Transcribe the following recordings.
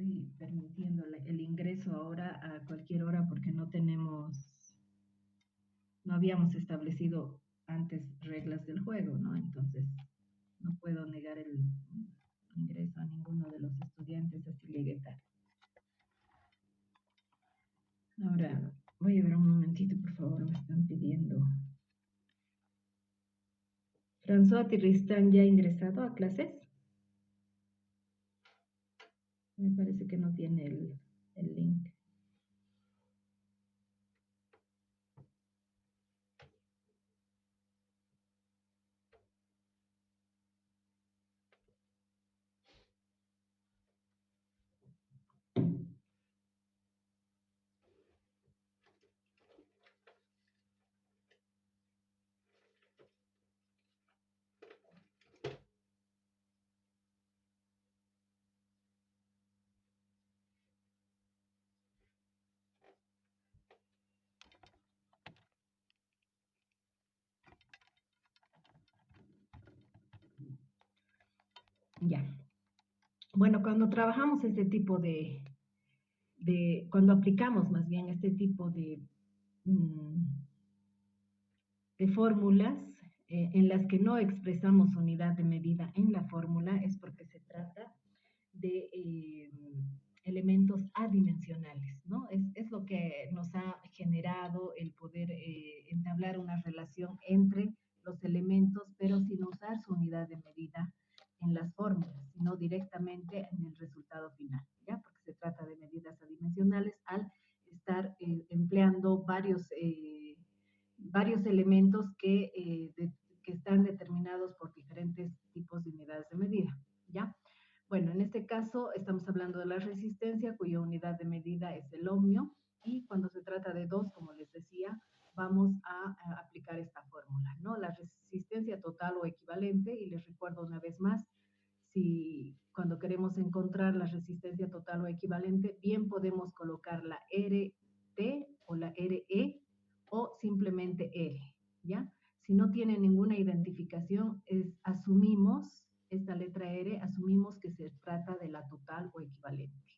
estoy permitiendo el ingreso ahora a cualquier hora porque no habíamos establecido antes reglas del juego, ¿no? Entonces, no puedo negar el ingreso a ninguno de los estudiantes así llegue tarde. Ahora, voy a ver un momentito, por favor, me están pidiendo. François Tirristán, ¿ya ha ingresado a clases? Me parece que no tiene el link. Ya. Bueno, cuando trabajamos este tipo cuando aplicamos más bien este tipo mm, de fórmulas en las que no expresamos unidad de medida en la fórmula, es porque se trata de elementos adimensionales, ¿no? Es lo que nos ha generado el poder entablar una relación entre los elementos, pero sin usar su unidad de medida en las fórmulas, sino directamente en el resultado final, ¿ya? Porque se trata de medidas adimensionales al estar empleando varios elementos que están determinados por diferentes tipos de unidades de medida, ¿ya? Bueno, en este caso estamos hablando de la resistencia, cuya unidad de medida es el ohmio, y cuando se trata de dos, como les decía, vamos a aplicar esta fórmula, ¿no? La resistencia total o equivalente, y les recuerdo una vez más, si cuando queremos encontrar la resistencia total o equivalente, bien podemos colocar la RT o la RE o simplemente R, ¿ya? Si no tiene ninguna identificación, asumimos esta letra R, asumimos que se trata de la total o equivalente.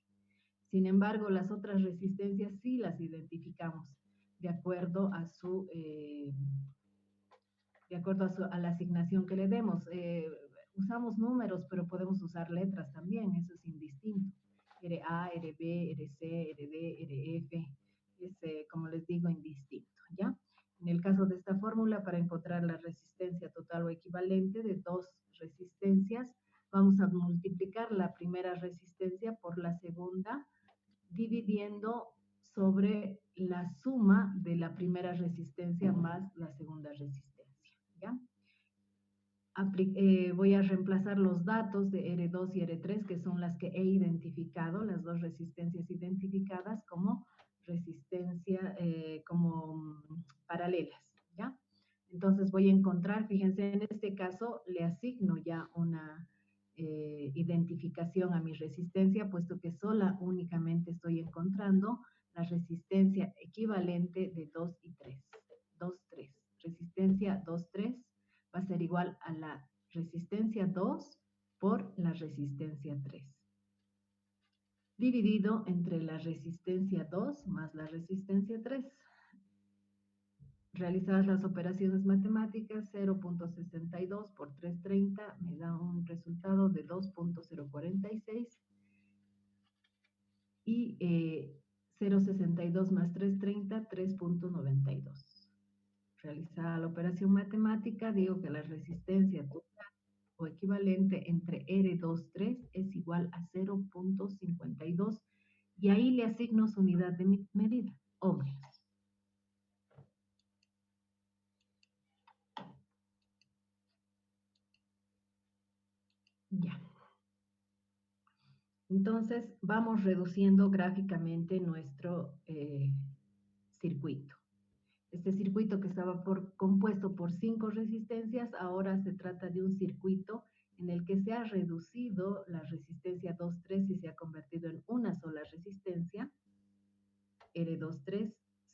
Sin embargo, las otras resistencias sí las identificamos de acuerdo a la asignación que le demos. Usamos números, pero podemos usar letras también, eso es indistinto. RA, RB, RC, RD, RF, es, como les digo, indistinto, ¿ya? En el caso de esta fórmula, para encontrar la resistencia total o equivalente de dos resistencias, vamos a multiplicar la primera resistencia por la segunda, dividiendo sobre la suma de la primera resistencia más la segunda resistencia, ¿ya? Voy a reemplazar los datos de R2 y R3, que son las que he identificado, las dos resistencias identificadas como resistencia, paralelas, ¿ya? Entonces voy a encontrar, fíjense, en este caso le asigno ya una identificación a mi resistencia, puesto que únicamente estoy encontrando la resistencia equivalente de 2 y 3. 2, 3. Resistencia 2, 3 va a ser igual a la resistencia 2 por la resistencia 3, dividido entre la resistencia 2 más la resistencia 3. Realizadas las operaciones matemáticas, 0.62 por 330 me da un resultado de 2.046 y 0.62 más 330, 3.92. Realizada la operación matemática, digo que la resistencia total o equivalente entre R23 es igual a 0.52 y ahí le asigno su unidad de medida, ohmios. Ya. Entonces, vamos reduciendo gráficamente nuestro circuito. Este circuito que estaba compuesto por 5 resistencias, ahora se trata de un circuito en el que se ha reducido la resistencia 2,3 y se ha convertido en una sola resistencia, R23,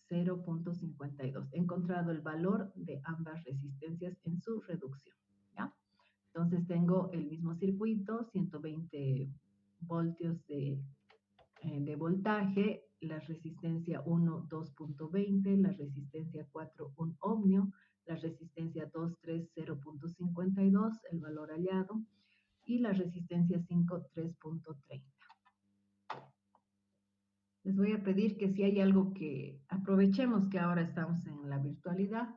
0.52. He encontrado el valor de ambas resistencias en su reducción, ¿ya? Entonces tengo el mismo circuito, 120 voltios de de voltaje, la resistencia 1, 2.20, la resistencia 4, 1 ohmio, la resistencia 2, 3, 0.52, el valor hallado, y la resistencia 5, 3.30. Les voy a pedir que si hay algo que aprovechemos que ahora estamos en la virtualidad,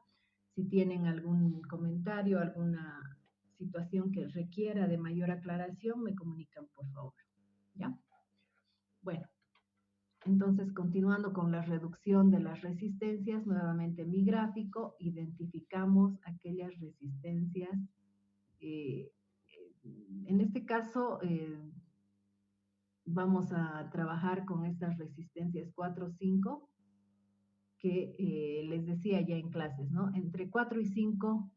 si tienen algún comentario, alguna situación que requiera de mayor aclaración, me comunican, por favor. ¿Ya? Bueno, entonces continuando con la reducción de las resistencias, nuevamente mi gráfico, identificamos aquellas resistencias, en este caso, vamos a trabajar con estas resistencias 4, 5, que les decía ya en clases, ¿no? Entre 4 y 5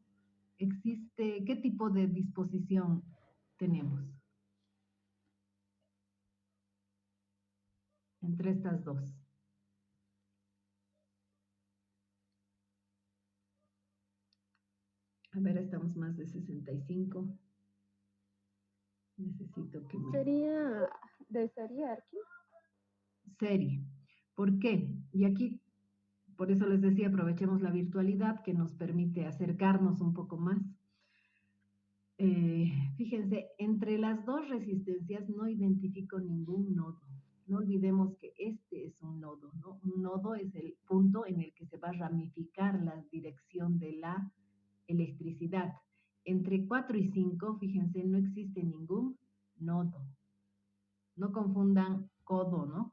existe, ¿qué tipo de disposición tenemos? Entre estas dos. A ver, estamos más de 65. Necesito que me... Sería de serie aquí. Serie. ¿Por qué? Y aquí, por eso les decía, aprovechemos la virtualidad que nos permite acercarnos un poco más. Fíjense, entre las dos resistencias no identifico ningún nodo. No olvidemos que este es un nodo, ¿no? Un nodo es el punto en el que se va a ramificar la dirección de la electricidad. Entre 4 y 5, fíjense, no existe ningún nodo. No confundan codo, ¿no?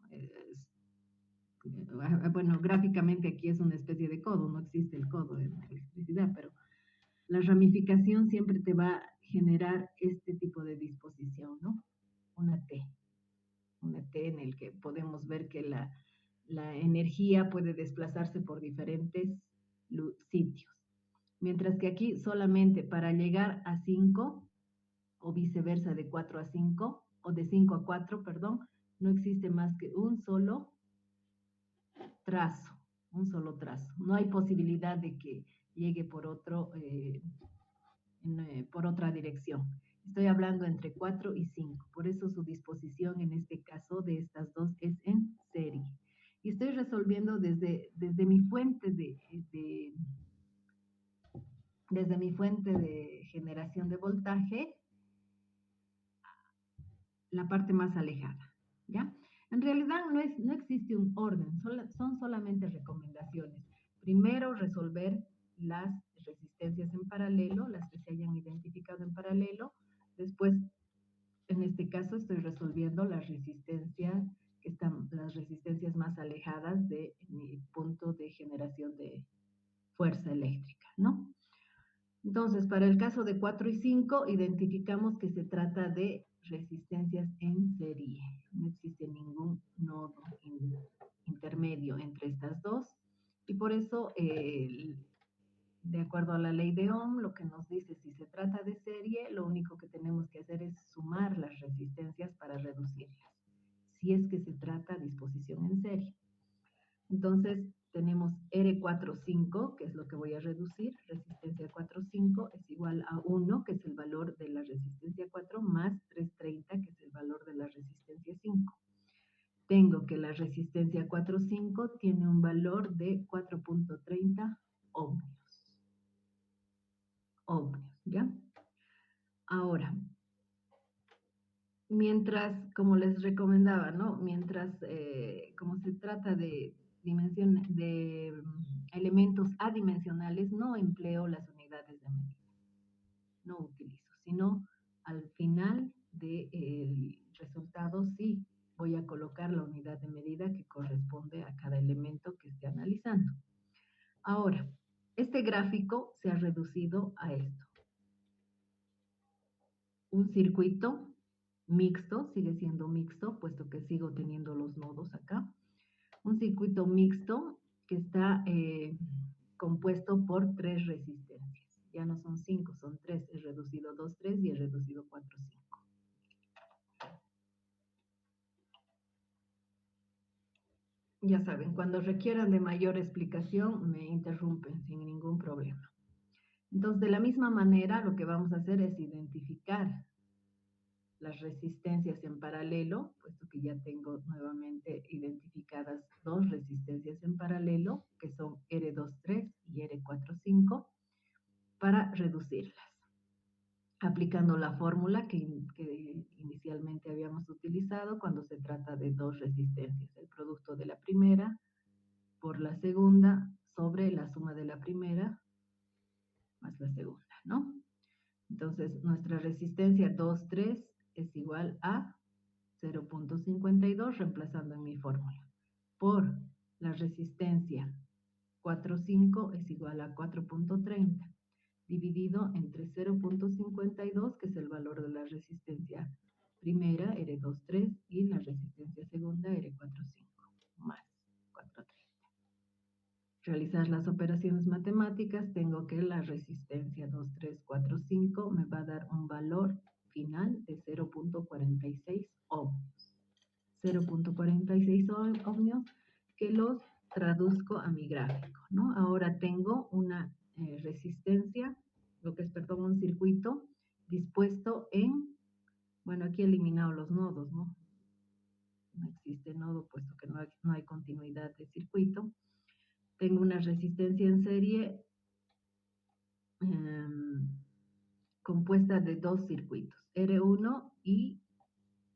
Bueno, gráficamente aquí es una especie de codo, no existe el codo en la electricidad, pero la ramificación siempre te va a generar este tipo de disposición, ¿no? Una T en el que podemos ver que la energía puede desplazarse por diferentes sitios. Mientras que aquí solamente para llegar a 5 o viceversa de 4 a 5 o de 5 a 4, perdón, no existe más que un solo trazo, un solo trazo. No hay posibilidad de que llegue por por otra dirección. Estoy hablando entre 4 y 5, por eso su disposición en este caso de estas dos es en serie. Y estoy resolviendo desde mi fuente desde mi fuente de generación de voltaje, la parte más alejada, ¿ya? En realidad no existe un orden, son solamente recomendaciones. Primero, resolver las resistencias en paralelo, las que se hayan identificado en paralelo. Después, en este caso, estoy resolviendo las resistencias que están, las resistencias más alejadas de mi punto de generación de fuerza eléctrica, ¿no? Entonces, para el caso de 4 y 5, identificamos que se trata de resistencias en serie. No existe ningún nodo intermedio entre estas dos. Y por eso, de acuerdo a la ley de Ohm, lo que nos dice, si se trata de serie, lo único que tenemos que hacer es sumar las resistencias para reducirlas. Si es que se trata de disposición en serie. Entonces, tenemos R45, que es lo que voy a reducir, resistencia 4,5 es igual a 1, que es el valor de la resistencia 4, más 330, que es el valor de la resistencia 5. Tengo que la resistencia 4,5 tiene un valor de 4.30 ohmios. ¿Ya? Ahora, mientras, como les recomendaba, ¿no? Mientras, como se trata de elementos adimensionales, no empleo las unidades de medida, no utilizo, sino al final del resultado sí voy a colocar la unidad de medida que corresponde a cada elemento que esté analizando. Ahora, este gráfico se ha reducido a esto. Un circuito mixto, sigue siendo mixto, puesto que sigo teniendo los nodos acá. Un circuito mixto que está compuesto por 3 resistencias. Ya no son 5, son 3. He reducido 2, 3 y he reducido 4, 5. Ya saben, cuando requieran de mayor explicación, me interrumpen sin ningún problema. Entonces, de la misma manera, lo que vamos a hacer es identificar las resistencias en paralelo, puesto que ya tengo nuevamente identificadas dos resistencias en paralelo, que son R23 y R45, para reducirlas, aplicando la fórmula que inicialmente habíamos utilizado cuando se trata de dos resistencias, el producto de la primera por la segunda sobre la suma de la primera más la segunda, ¿no? Entonces, nuestra resistencia 2,3 es igual a 0.52, reemplazando en mi fórmula, por la resistencia 4,5 es igual a 4.30, dividido entre 0.52, que es el valor de la resistencia primera, R23, y la resistencia segunda, R45, más 4,30. Realizar las operaciones matemáticas, tengo que la resistencia 2,345 me va a dar un valor final de 0.46 ohmios. 0.46 ohmios que los traduzco a mi gráfico, ¿no? Ahora tengo una resistencia, perdón, un circuito dispuesto en, bueno, aquí he eliminado los nodos, ¿no? No existe nodo, puesto que no hay continuidad de circuito. Tengo una resistencia en serie compuesta de dos circuitos, R1 y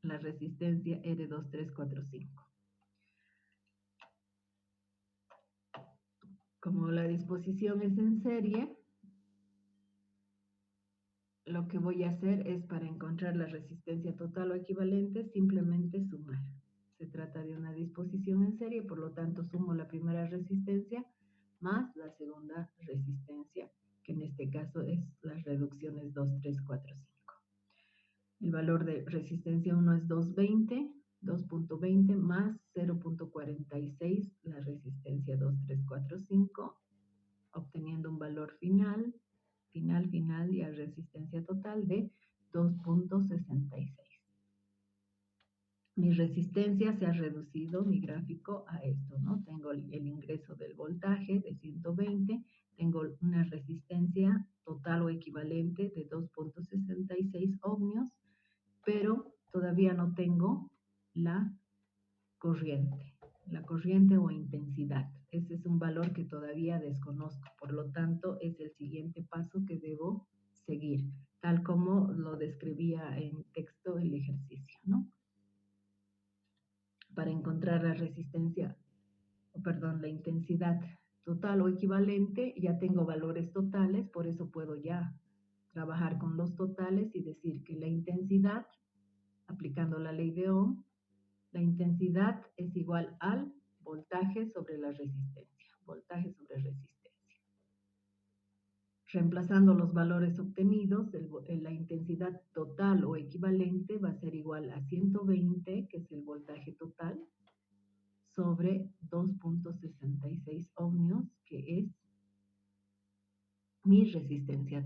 la resistencia R2345. Como la disposición es en serie, lo que voy a hacer es, para encontrar la resistencia total o equivalente, simplemente sumar. Se trata de una disposición en serie, por lo tanto sumo la primera resistencia más la segunda resistencia, que en este caso es las reducciones 2, 3, 4, 5. El valor de resistencia 1 es 2.20 más 0.46 la resistencia 2, 3, 4, 5, obteniendo un valor final y a resistencia total de 2.66. Mi resistencia se ha reducido, mi gráfico, a esto, ¿no? Tengo el ingreso del voltaje de 120, tengo una resistencia total o equivalente de 2.66 ohmios, pero todavía no tengo la corriente o intensidad. Ese es un valor que todavía desconozco, por lo tanto es el siguiente paso que debo seguir, tal como lo describía en texto el ejercicio, ¿no? Para encontrar la la intensidad total o equivalente, ya tengo valores totales, por eso puedo ya trabajar con los totales y decir que la intensidad, aplicando la ley de Ohm, la intensidad es igual al voltaje sobre la resistencia, voltaje sobre resistencia. Reemplazando los valores obtenidos, la intensidad total o equivalente va a ser igual a 120, que es el voltaje total, sobre 2.66 ohmios, que es mi resistencia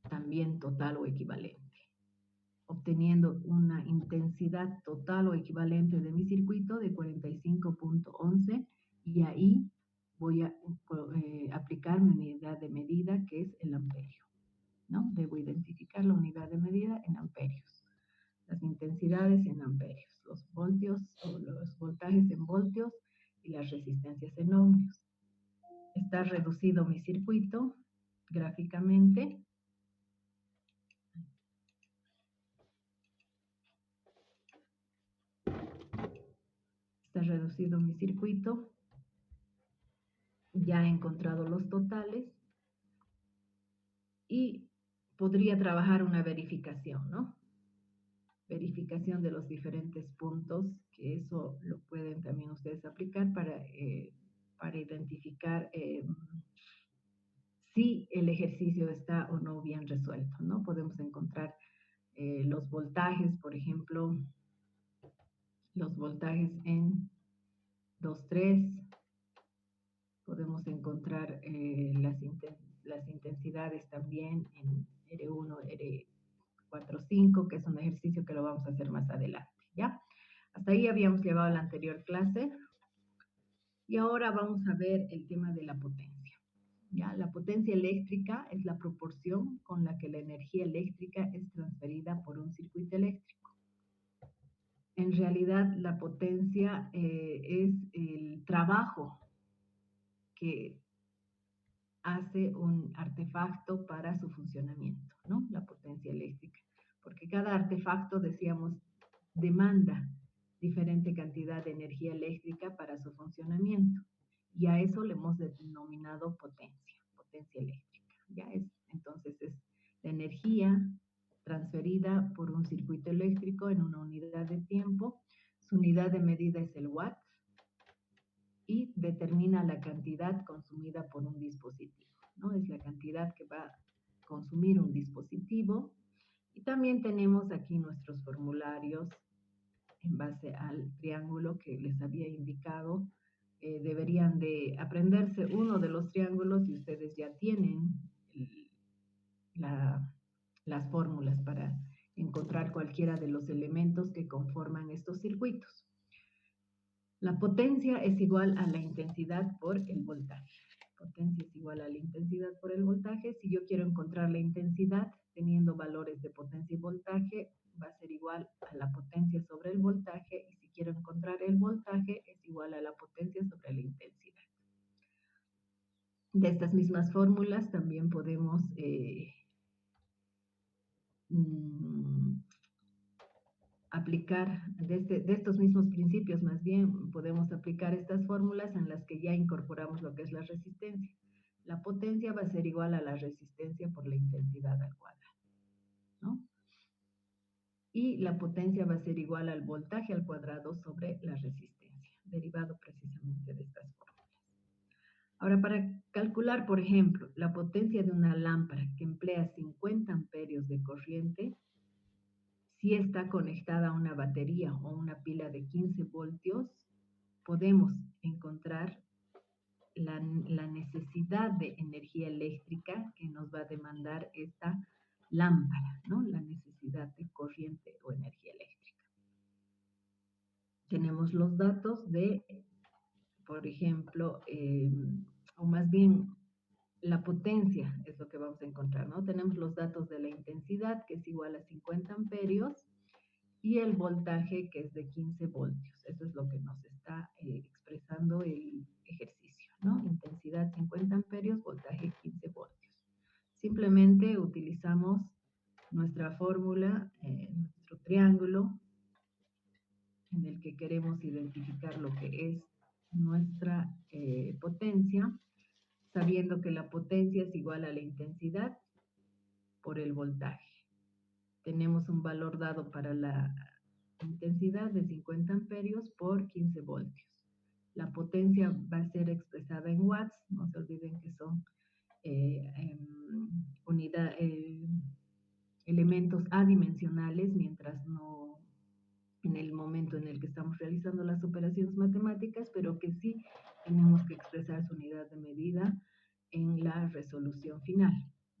también total o equivalente, obteniendo una intensidad total o equivalente de mi circuito de 45.11, y ahí voy a aplicar mi unidad de medida, que es el amperio, ¿no? Debo identificar la unidad de medida en amperios, las intensidades en amperios, los voltios o los voltajes en voltios y las resistencias en ohmios. Está reducido mi circuito gráficamente. Está reducido mi circuito. Ya he encontrado los totales y podría trabajar una verificación, ¿no? Verificación de los diferentes puntos, que eso lo pueden también ustedes aplicar para identificar si el ejercicio está o no bien resuelto, ¿no? Podemos encontrar los voltajes, por ejemplo, los voltajes en 2,3, podemos encontrar las intensidades también en R1, R45, que es un ejercicio que lo vamos a hacer más adelante, ¿ya? Hasta ahí habíamos llevado la anterior clase y ahora vamos a ver el tema de la potencia, ¿ya? La potencia eléctrica es la proporción con la que la energía eléctrica es transferida por un circuito eléctrico. realidad la potencia es el trabajo que hace un artefacto para su funcionamiento, ¿no? La potencia eléctrica. Porque cada artefacto, decíamos, demanda diferente cantidad de energía eléctrica para su funcionamiento. Y a eso le hemos denominado potencia eléctrica. Entonces es la energía transferida por un circuito eléctrico en una unidad de tiempo. Su unidad de medida es el watt y determina la cantidad consumida por un dispositivo, ¿no? Es la cantidad que va a consumir un dispositivo. Y también tenemos aquí nuestros formularios en base al triángulo que les había indicado. Deberían de aprenderse uno de los triángulos y ustedes ya tienen las fórmulas para encontrar cualquiera de los elementos que conforman estos circuitos. La potencia es igual a la intensidad por el voltaje. Potencia es igual a la intensidad por el voltaje. Si yo quiero encontrar la intensidad teniendo valores de potencia y voltaje, va a ser igual a la potencia sobre el voltaje. Y si quiero encontrar el voltaje, es igual a la potencia sobre la intensidad. De estas mismas fórmulas también podemos aplicar, de estos mismos principios más bien, podemos aplicar estas fórmulas en las que ya incorporamos lo que es la resistencia. La potencia va a ser igual a la resistencia por la intensidad al cuadrado, ¿no? Y la potencia va a ser igual al voltaje al cuadrado sobre la resistencia, derivado precisamente de estas fórmulas. Ahora, para calcular, por ejemplo, la potencia de una lámpara que emplea 50 amperios de corriente, si está conectada a una batería o una pila de 15 voltios, podemos encontrar la necesidad de energía eléctrica que nos va a demandar esta lámpara, ¿no? La necesidad de corriente o energía eléctrica. Tenemos los datos de, por ejemplo, o más bien la potencia es lo que vamos a encontrar, ¿no? Tenemos los datos de la intensidad, que es igual a 50 amperios, y el voltaje, que es de 15 voltios. Eso es lo que nos está expresando el ejercicio, ¿no? Intensidad 50 amperios, voltaje 15 voltios. Simplemente utilizamos nuestra fórmula, nuestro triángulo, en el que queremos identificar lo que es nuestra potencia, sabiendo que la potencia es igual a la intensidad por el voltaje. Tenemos un valor dado para la intensidad de 50 amperios por 15 voltios. La potencia va a ser expresada en watts, no se olviden que son elementos adimensionales, mientras no en el momento en el que estamos realizando las operaciones matemáticas, pero que sí tenemos que expresar su unidad de medida en la resolución final.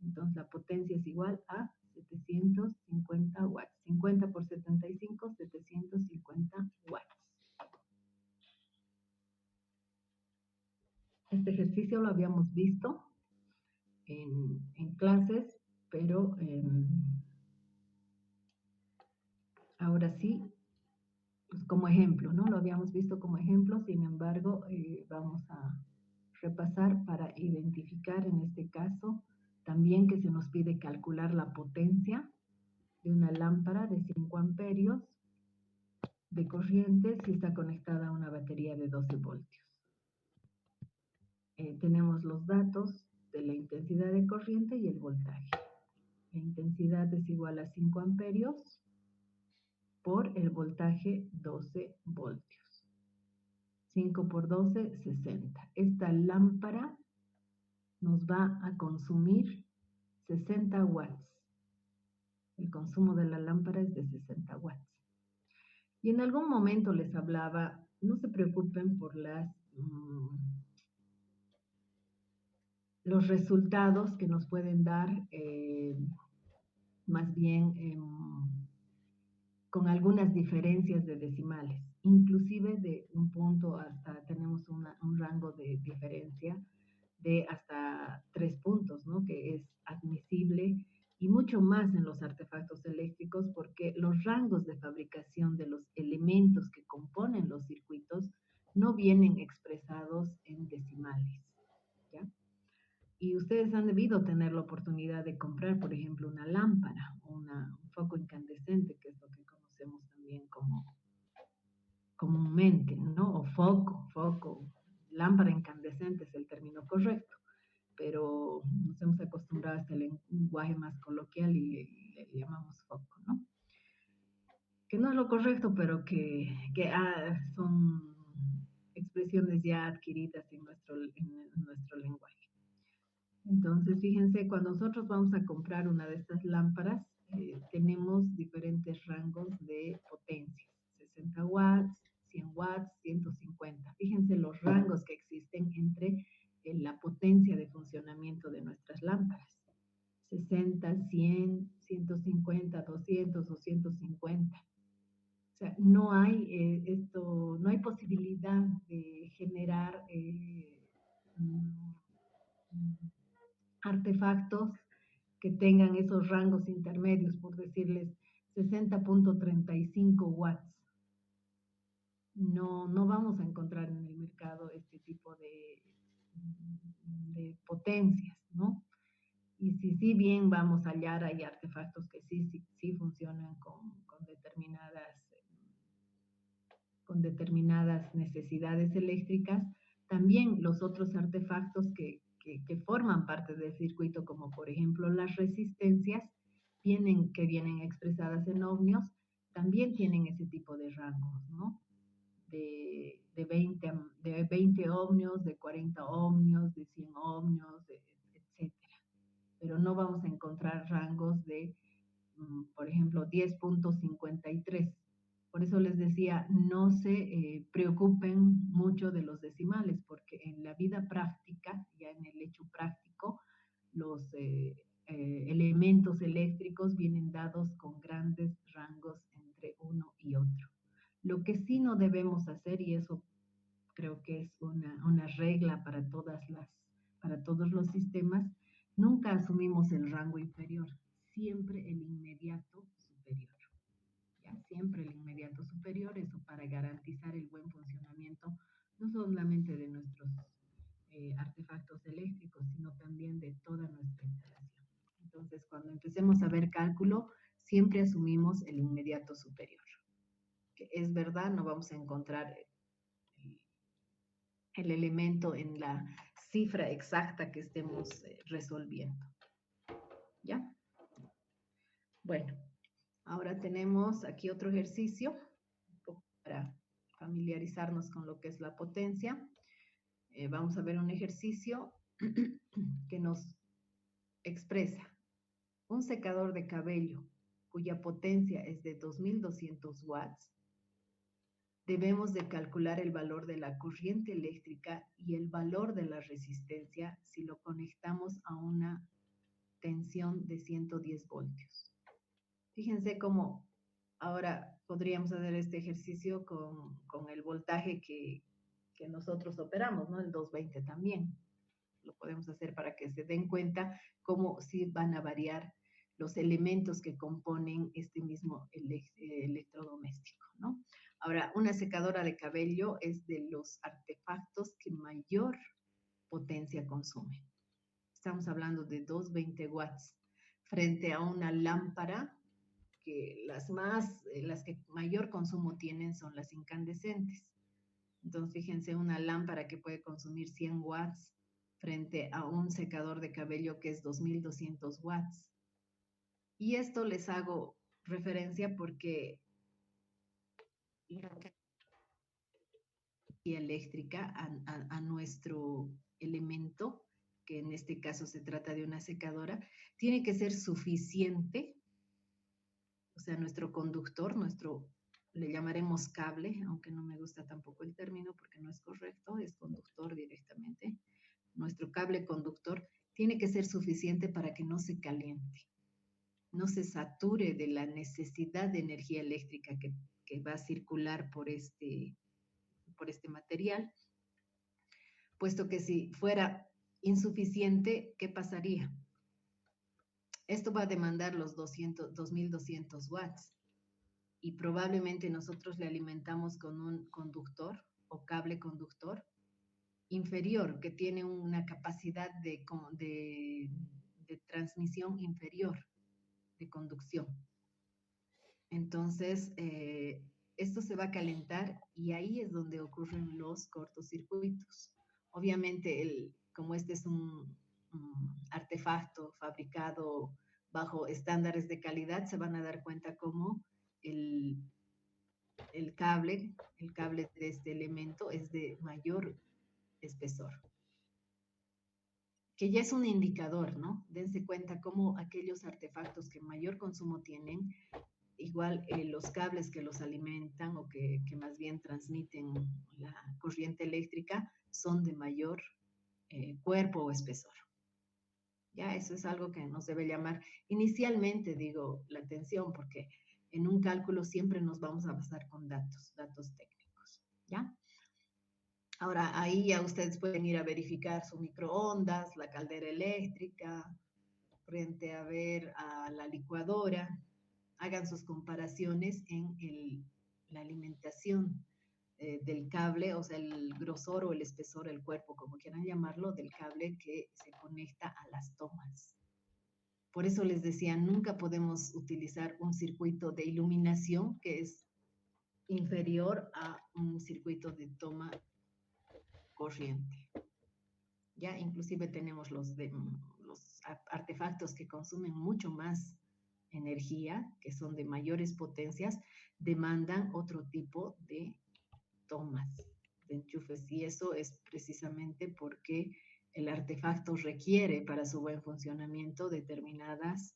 Entonces la potencia es igual a 750 watts. 50 por 75, 750 watts. Este ejercicio lo habíamos visto en clases, pero ahora sí, pues como ejemplo, ¿no? Lo habíamos visto como ejemplo, sin embargo, vamos a repasar para identificar en este caso también que se nos pide calcular la potencia de una lámpara de 5 amperios de corriente si está conectada a una batería de 12 voltios. Tenemos los datos de la intensidad de corriente y el voltaje. La intensidad es igual a 5 amperios por el voltaje 12 voltios. 5 por 12, 60. Esta lámpara nos va a consumir 60 watts. El consumo de la lámpara es de 60 watts. Y en algún momento les hablaba, no se preocupen por los resultados que nos pueden dar, más bien con algunas diferencias de decimales. Inclusive de un punto hasta, tenemos un rango de diferencia de hasta 3 puntos, ¿no? Que es admisible y mucho más en los artefactos eléctricos, porque los rangos de fabricación de los elementos que componen los circuitos no vienen expresados en decimales, ¿ya? Y ustedes han debido tener la oportunidad de comprar, por ejemplo, una lámpara, un foco incandescente, que es lo que conocemos también como comúnmente, ¿no? O foco, lámpara incandescente es el término correcto, pero nos hemos acostumbrado a este lenguaje más coloquial y le llamamos foco, ¿no? Que no es lo correcto, pero que son expresiones ya adquiridas en nuestro lenguaje. Entonces, fíjense, cuando nosotros vamos a comprar una de estas lámparas, tenemos diferentes rangos de potencia, 60 watts, 100 watts, 150. Fíjense los rangos que existen entre la potencia de funcionamiento de nuestras lámparas. 60, 100, 150, 200, 250. O sea, no hay posibilidad de generar mm, artefactos que tengan esos rangos intermedios, por decirles 60.35 watts. No vamos a encontrar en el mercado este tipo de potencias, ¿no? Y si bien vamos a hallar, hay artefactos que sí funcionan con determinadas necesidades eléctricas, también los otros artefactos que forman parte del circuito, como por ejemplo las resistencias, que vienen expresadas en ohmios, también tienen ese tipo de rangos, ¿no? De 20 ohmios, de 40 ohmios, de 100 ohmios, etcétera. Pero no vamos a encontrar rangos de, por ejemplo, 10.53. Por eso les decía, no se preocupen mucho de los decimales, porque en la vida práctica, ya en el hecho práctico, los elementos eléctricos vienen dados con grandes rangos entre uno y otro. Lo que sí no debemos hacer, y eso creo que es una regla para todos los sistemas, nunca asumimos el rango inferior, siempre el inmediato superior. ¿Ya? Siempre el inmediato superior, eso para garantizar el buen funcionamiento, no solamente de nuestros artefactos eléctricos, sino también de toda nuestra instalación. Entonces, cuando empecemos a ver cálculo, siempre asumimos el inmediato superior. Que es verdad, no vamos a encontrar el elemento en la cifra exacta que estemos resolviendo. ¿Ya? Bueno, ahora tenemos aquí otro ejercicio para familiarizarnos con lo que es la potencia. Vamos a ver un ejercicio que nos expresa un secador de cabello cuya potencia es de 2200 watts. Debemos de calcular el valor de la corriente eléctrica y el valor de la resistencia si lo conectamos a una tensión de 110 voltios. Fíjense cómo ahora podríamos hacer este ejercicio con el voltaje que nosotros operamos, ¿no? El 220 también. Lo podemos hacer para que se den cuenta cómo sí van a variar los elementos que componen este mismo electrodoméstico, ¿no? Ahora, una secadora de cabello es de los artefactos que mayor potencia consume. Estamos hablando de 220 watts frente a una lámpara que las que mayor consumo tienen son las incandescentes. Entonces, fíjense, una lámpara que puede consumir 100 watts frente a un secador de cabello que es 2200 watts. Y esto les hago referencia porque la energía eléctrica a nuestro elemento, que en este caso se trata de una secadora, tiene que ser suficiente, o sea, nuestro conductor, le llamaremos cable, aunque no me gusta tampoco el término porque no es correcto, es conductor directamente. Nuestro cable conductor tiene que ser suficiente para que no se caliente, no se sature de la necesidad de energía eléctrica que va a circular por este material, puesto que si fuera insuficiente, ¿qué pasaría? Esto va a demandar los 2200 watts y probablemente nosotros le alimentamos con un conductor o cable conductor inferior que tiene una capacidad de transmisión inferior, de conducción. Entonces, esto se va a calentar y ahí es donde ocurren los cortocircuitos. Obviamente, como este es un artefacto fabricado bajo estándares de calidad, se van a dar cuenta cómo el, el cable de este elemento es de mayor espesor, que ya es un indicador, ¿no? Dense cuenta cómo aquellos artefactos que mayor consumo tienen, igual los cables que los alimentan o que más bien transmiten la corriente eléctrica son de mayor cuerpo o espesor. Ya, eso es algo que nos debe llamar inicialmente, digo, la atención, porque en un cálculo siempre nos vamos a basar con datos técnicos, ¿ya? Ahora, ahí ya ustedes pueden ir a verificar su microondas, la caldera eléctrica, frente a ver a la licuadora, hagan sus comparaciones en la alimentación del cable, o sea, el grosor o el espesor, el cuerpo, como quieran llamarlo, del cable que se conecta a las tomas. Por eso les decía, nunca podemos utilizar un circuito de iluminación que es inferior a un circuito de toma corriente. Ya inclusive tenemos los artefactos que consumen mucho más energía, que son de mayores potencias, demandan otro tipo de tomas, de enchufes, y eso es precisamente porque el artefacto requiere para su buen funcionamiento determinados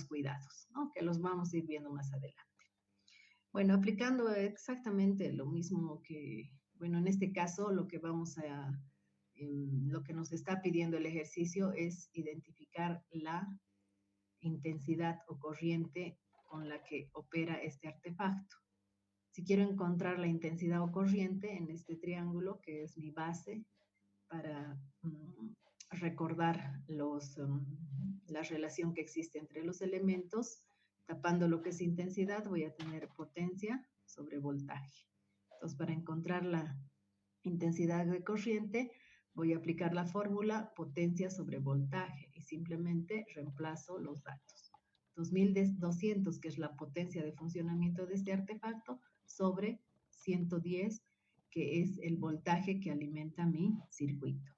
cuidados, ¿no? Que los vamos a ir viendo más adelante. Bueno, aplicando exactamente lo mismo que, bueno, en este caso lo que lo que nos está pidiendo el ejercicio es identificar la intensidad o corriente con la que opera este artefacto. Si quiero encontrar la intensidad o corriente en este triángulo, que es mi base para recordar la relación que existe entre los elementos, tapando lo que es intensidad, voy a tener potencia sobre voltaje. Entonces, para encontrar la intensidad de corriente, voy a aplicar la fórmula potencia sobre voltaje y simplemente reemplazo los datos. 2200, que es la potencia de funcionamiento de este artefacto, sobre 110, que es el voltaje que alimenta mi circuito.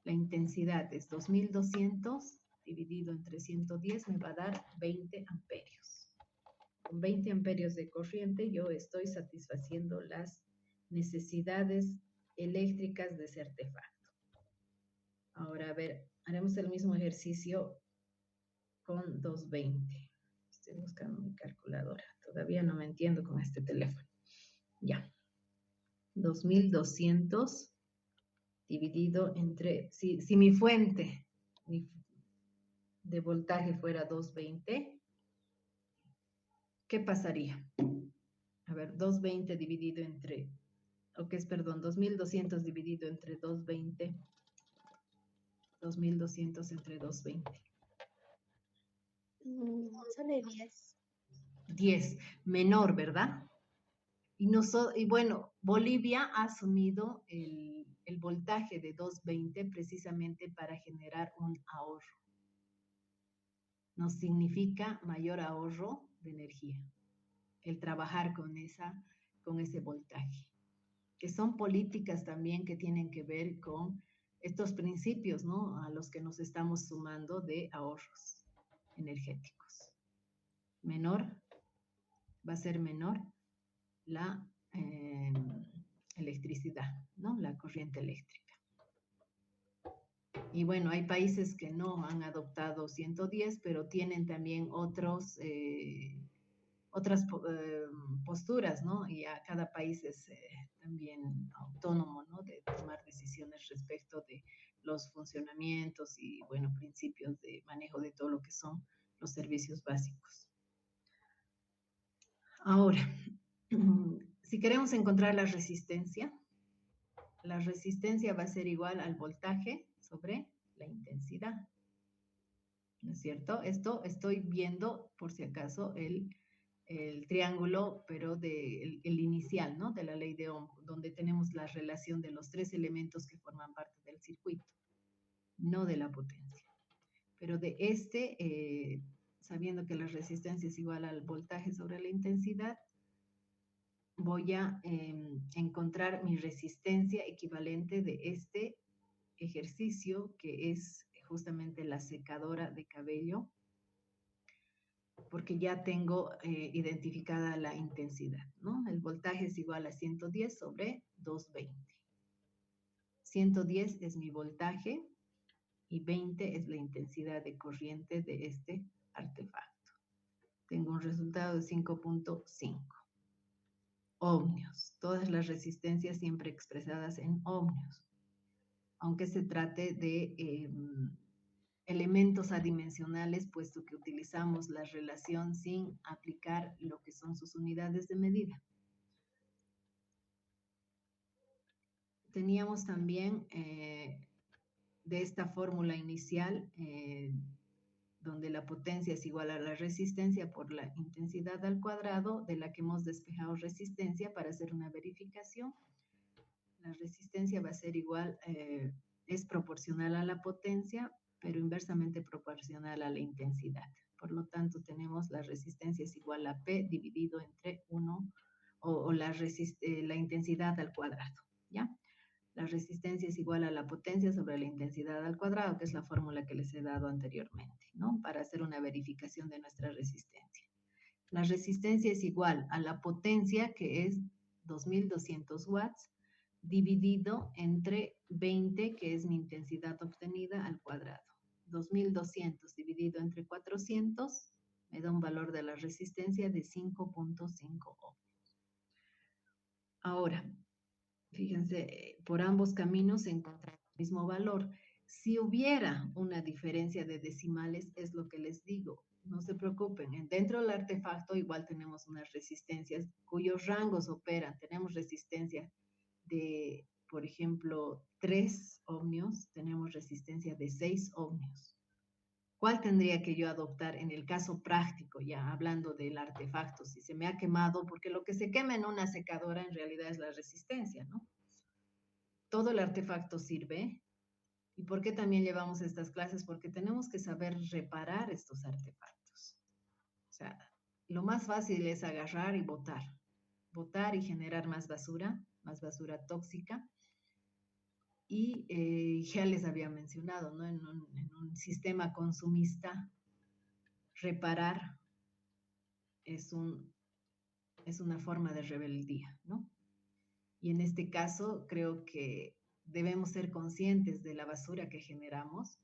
La intensidad es 2200 dividido entre 110, me va a dar 20 amperios. Con 20 amperios de corriente yo estoy satisfaciendo las necesidades eléctricas de ese artefacto. Ahora, a ver, haremos el mismo ejercicio con 220. Estoy buscando mi calculadora. Todavía no me entiendo con este teléfono. Ya. 2200 dividido entre, si mi fuente de voltaje fuera 220, ¿qué pasaría? A ver, 220 dividido entre, perdón, 2200 dividido entre 220, 2200 entre 220. Sale 10. 10, menor, ¿verdad? Y bueno, Bolivia ha asumido el voltaje de 220 precisamente para generar un ahorro. Nos significa mayor ahorro de energía, el trabajar con ese voltaje, que son políticas también que tienen que ver con estos principios, ¿no? A los que nos estamos sumando de ahorros energéticos. Va a ser menor la electricidad, ¿no? La corriente eléctrica. Y bueno, hay países que no han adoptado 110, pero tienen también otras posturas, ¿no? Y a cada país es también autónomo, ¿no? De tomar decisiones respecto de los funcionamientos y, bueno, principios de manejo de todo lo que son los servicios básicos. Ahora, si queremos encontrar la resistencia va a ser igual al voltaje sobre la intensidad, ¿no es cierto? Esto estoy viendo, por si acaso, el triángulo, pero el inicial, ¿no? De la ley de Ohm, donde tenemos la relación de los tres elementos que forman parte del circuito, no de la potencia. Pero de sabiendo que la resistencia es igual al voltaje sobre la intensidad, voy a encontrar mi resistencia equivalente de este ejercicio, que es justamente la secadora de cabello, porque ya tengo identificada la intensidad, ¿no? El voltaje es igual a 110 sobre 220. 110 es mi voltaje y 20 es la intensidad de corriente de este artefacto. Tengo un resultado de 5.5 ohmios. Todas las resistencias siempre expresadas en ohmios, aunque se trate de elementos adimensionales, puesto que utilizamos la relación sin aplicar lo que son sus unidades de medida. Teníamos también de esta fórmula inicial, donde la potencia es igual a la resistencia por la intensidad al cuadrado, de la que hemos despejado resistencia para hacer una verificación. La resistencia va a ser igual, es proporcional a la potencia, pero inversamente proporcional a la intensidad. Por lo tanto, tenemos la resistencia es igual a P dividido entre 1, o la intensidad al cuadrado, ¿ya? La resistencia es igual a la potencia sobre la intensidad al cuadrado, que es la fórmula que les he dado anteriormente, ¿no? Para hacer una verificación de nuestra resistencia. La resistencia es igual a la potencia, que es 2200 watts, dividido entre 20, que es mi intensidad obtenida, al cuadrado. 2200 dividido entre 400 me da un valor de la resistencia de 5.5 ohmios. Ahora, fíjense, por ambos caminos se encuentra el mismo valor. Si hubiera una diferencia de decimales, es lo que les digo, no se preocupen. Dentro del artefacto igual tenemos unas resistencias cuyos rangos operan. Tenemos resistencia de, por ejemplo, 3 ohmios, tenemos resistencia de 6 ohmios. ¿Cuál tendría que yo adoptar en el caso práctico, ya hablando del artefacto? Si se me ha quemado, porque lo que se quema en una secadora en realidad es la resistencia, ¿no? Todo el artefacto sirve. ¿Y por qué también llevamos estas clases? Porque tenemos que saber reparar estos artefactos. O sea, lo más fácil es agarrar y botar y generar más basura tóxica. Y ya les había mencionado, ¿no? En un sistema consumista, reparar es una forma de rebeldía, ¿no? Y en este caso creo que debemos ser conscientes de la basura que generamos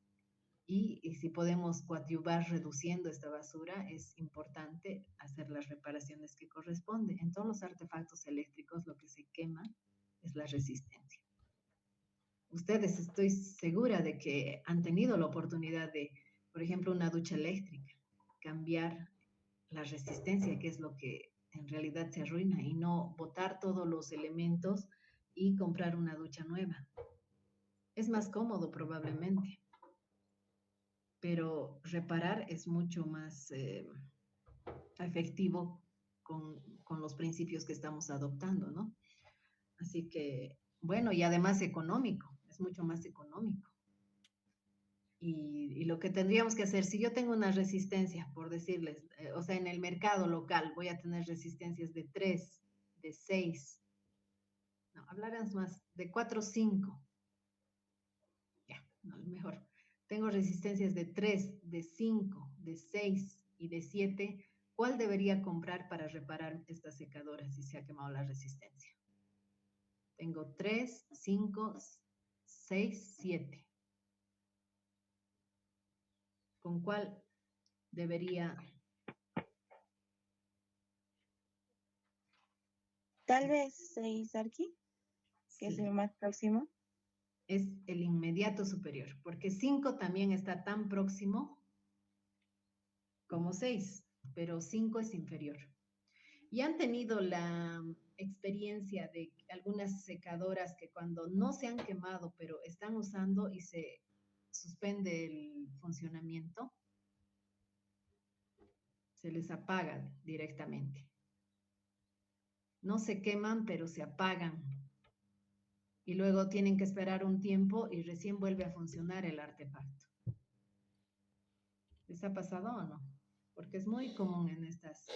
y si podemos coadyuvar reduciendo esta basura, es importante hacer las reparaciones que corresponden. En todos los artefactos eléctricos lo que se quema es la resistencia. Ustedes, estoy segura de que han tenido la oportunidad de, por ejemplo, una ducha eléctrica, cambiar la resistencia, que es lo que en realidad se arruina, y no botar todos los elementos y comprar una ducha nueva. Es más cómodo probablemente, pero reparar es mucho más efectivo con los principios que estamos adoptando, ¿no? Así que, bueno, y además económico, es mucho más económico. Y lo que tendríamos que hacer, si yo tengo una resistencia, por decirles, o sea, en el mercado local voy a tener resistencias de 3, de 6, no, hablaremos más, de 4, 5. Ya, no, mejor. Tengo resistencias de 3, de 5, de 6 y de 7. ¿Cuál debería comprar para reparar esta secadora si se ha quemado la resistencia? Tengo 3, 5, 6, 7. ¿Con cuál debería? Tal vez 6 aquí, que Sí, es el más próximo. es el inmediato superior, porque 5 también está tan próximo como 6, pero 5 es inferior. Y han tenido la experiencia de algunas secadoras que cuando no se han quemado, pero están usando y se suspende el funcionamiento, se les apaga directamente. No se queman, pero se apagan. Y luego tienen que esperar un tiempo y recién vuelve a funcionar el artefacto. ¿Les ha pasado o no? Porque es muy común en estas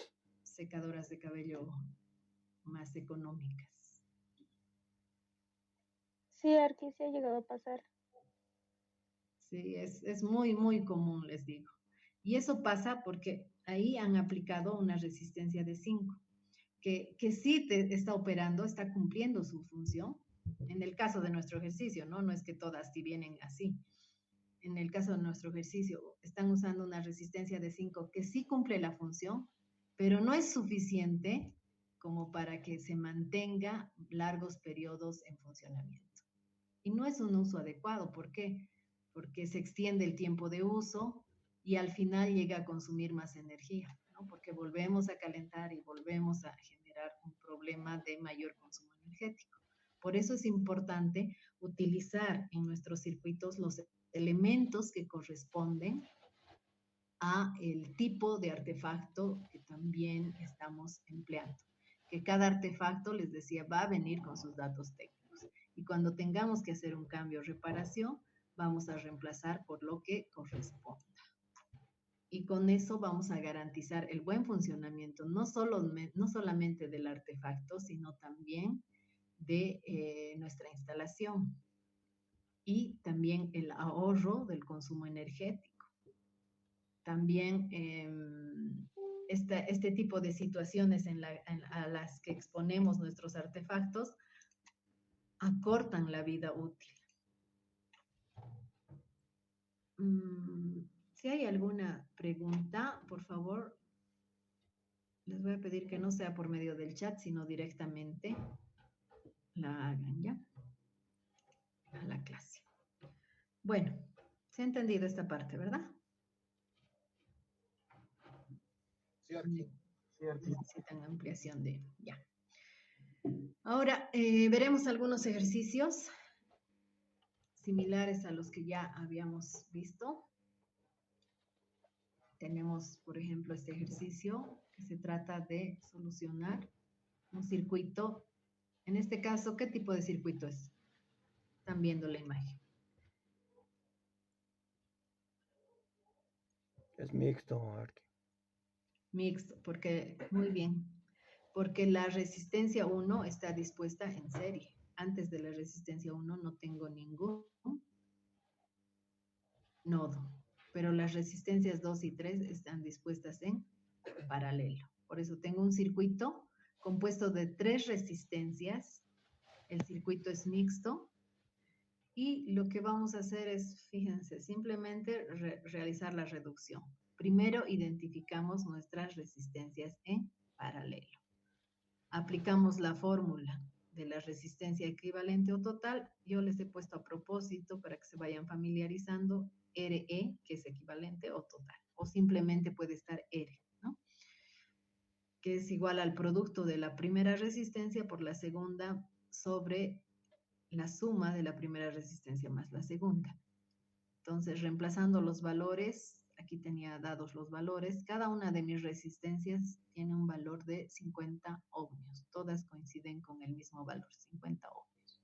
secadoras de cabello más económicas. Sí, Arqui, sí ha llegado a pasar. Sí, es muy, muy común, les digo. Y eso pasa porque ahí han aplicado una resistencia de 5, que sí te está operando, está cumpliendo su función. En el caso de nuestro ejercicio, ¿no? No es que todas sí vienen así. En el caso de nuestro ejercicio, están usando una resistencia de 5 que sí cumple la función, pero no es suficiente como para que se mantenga largos periodos en funcionamiento. Y no es un uso adecuado. ¿Por qué? Porque se extiende el tiempo de uso y al final llega a consumir más energía, ¿no? Porque volvemos a calentar y volvemos a generar un problema de mayor consumo energético. Por eso es importante utilizar en nuestros circuitos los elementos que corresponden a el tipo de artefacto que también estamos empleando. Que cada artefacto, les decía, va a venir con sus datos técnicos. Y cuando tengamos que hacer un cambio o reparación, vamos a reemplazar por lo que corresponda. Y con eso vamos a garantizar el buen funcionamiento, no solamente del artefacto, sino también de nuestra instalación. Y también el ahorro del consumo energético. También este tipo de situaciones a las que exponemos nuestros artefactos acortan la vida útil. Si hay alguna pregunta, por favor, les voy a pedir que no sea por medio del chat, sino directamente la hagan, ¿ya? A la clase. Bueno, se ha entendido esta parte, ¿verdad? Necesitan ampliación de, ya. Ahora veremos algunos ejercicios similares a los que ya habíamos visto. Tenemos, por ejemplo, este ejercicio que se trata de solucionar un circuito. En este caso, ¿qué tipo de circuito es? Están viendo la imagen. Es mixto, Arqui. Mixto, porque, muy bien, porque la resistencia 1 está dispuesta en serie. Antes de la resistencia 1 no tengo ningún nodo, pero las resistencias 2 y 3 están dispuestas en paralelo. Por eso tengo un circuito compuesto de 3 resistencias. El circuito es mixto. Y lo que vamos a hacer es, fíjense, simplemente realizar la reducción. Primero identificamos nuestras resistencias en paralelo. Aplicamos la fórmula de la resistencia equivalente o total. Yo les he puesto a propósito para que se vayan familiarizando RE, que es equivalente o total. O simplemente puede estar R, ¿no? Que es igual al producto de la primera resistencia por la segunda sobre la suma de la primera resistencia más la segunda. Entonces, reemplazando los valores, aquí tenía dados los valores, cada una de mis resistencias tiene un valor de 50 ohmios. Todas coinciden con el mismo valor, 50 ohmios.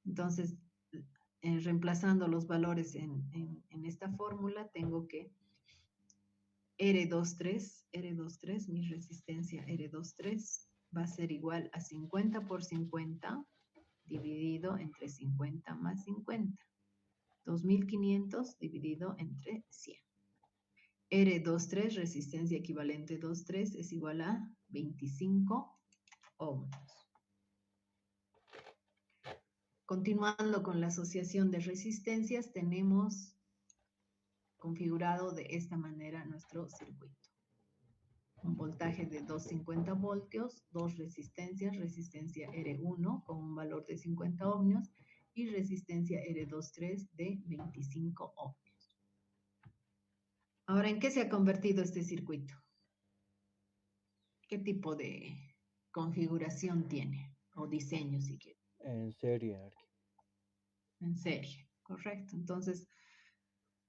Entonces, reemplazando los valores en esta fórmula, tengo que R23, mi resistencia R23 va a ser igual a 50 por 50 dividido entre 50 más 50. 2500 dividido entre 100. R23, resistencia equivalente 23, es igual a 25 ohmios. Continuando con la asociación de resistencias, tenemos configurado de esta manera nuestro circuito. Un voltaje de 250 voltios, dos resistencias, resistencia R1 con un valor de 50 ohmios y resistencia R23 de 25 ohmios. Ahora, ¿en qué se ha convertido este circuito? ¿Qué tipo de configuración tiene? O diseño, si quiere. En serie, Arqui. En serie, correcto. Entonces,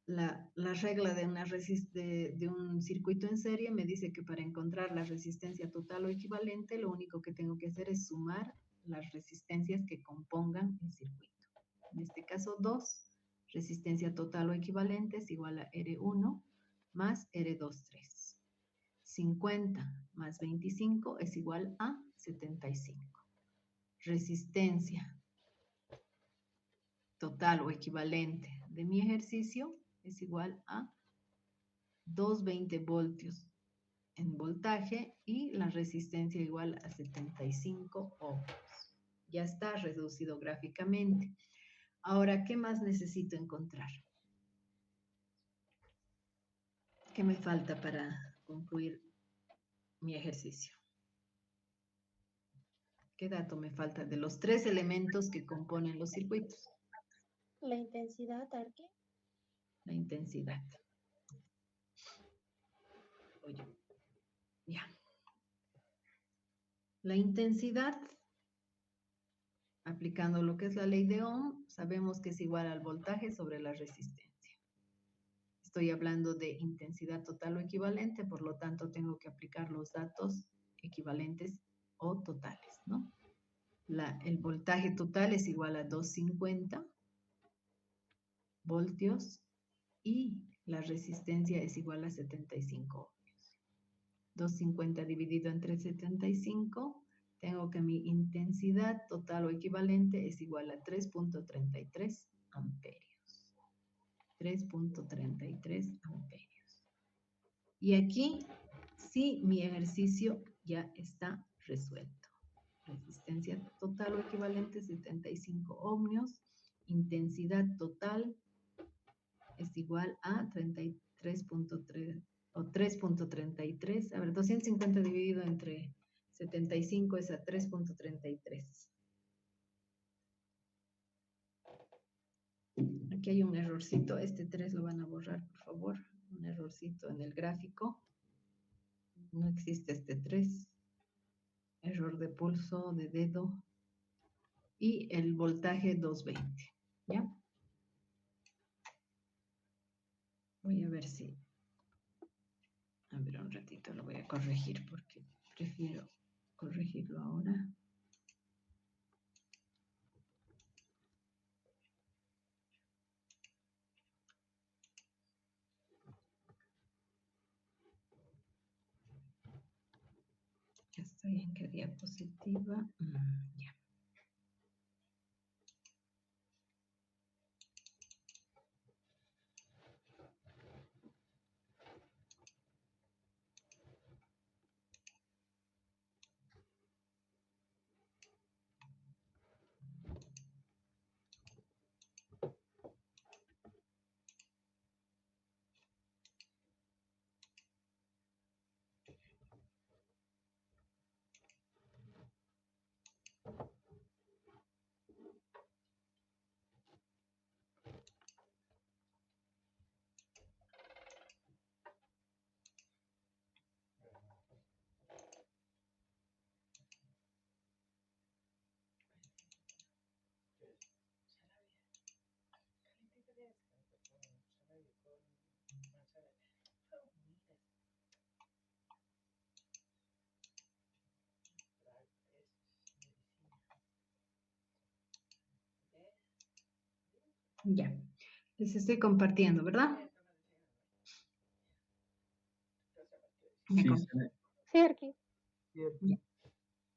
la regla de, de un circuito en serie me dice que para encontrar la resistencia total o equivalente, lo único que tengo que hacer es sumar las resistencias que compongan el circuito. En este caso, 2, resistencia total o equivalente es igual a R1 más R23. 50 más 25 es igual a 75. Resistencia total o equivalente de mi ejercicio es igual a 220 voltios en voltaje y la resistencia igual a 75 ohms. Ya está reducido gráficamente. Ahora, ¿qué más necesito encontrar? ¿Qué me falta para concluir mi ejercicio? ¿Qué dato me falta de los 3 elementos que componen los circuitos? La intensidad, Arqui. La intensidad. Oye, ya. La intensidad, aplicando lo que es la ley de Ohm, sabemos que es igual al voltaje sobre la resistencia. Estoy hablando de intensidad total o equivalente, por lo tanto tengo que aplicar los datos equivalentes o totales, ¿no? El voltaje total es igual a 250 voltios y la resistencia es igual a 75 ohmios. 250 dividido entre 75, tengo que mi intensidad total o equivalente es igual a 3.33 amperios. 3.33 amperios. Y aquí sí mi ejercicio ya está resuelto. Resistencia total o equivalente 75 ohmios. Intensidad total es igual a 33.3 o 3.33. A ver, 250 dividido entre 75 es a 3.33. Aquí hay un errorcito. Este 3 lo van a borrar, por favor. Un errorcito en el gráfico. No existe este 3. Error de pulso, de dedo. Y el voltaje 220. ¿Ya? Voy a ver si... A ver, un ratito lo voy a corregir porque prefiero corregirlo ahora. Ya estoy en qué diapositiva. Ya. Ya. Les estoy compartiendo, ¿verdad? Sí, Arqui.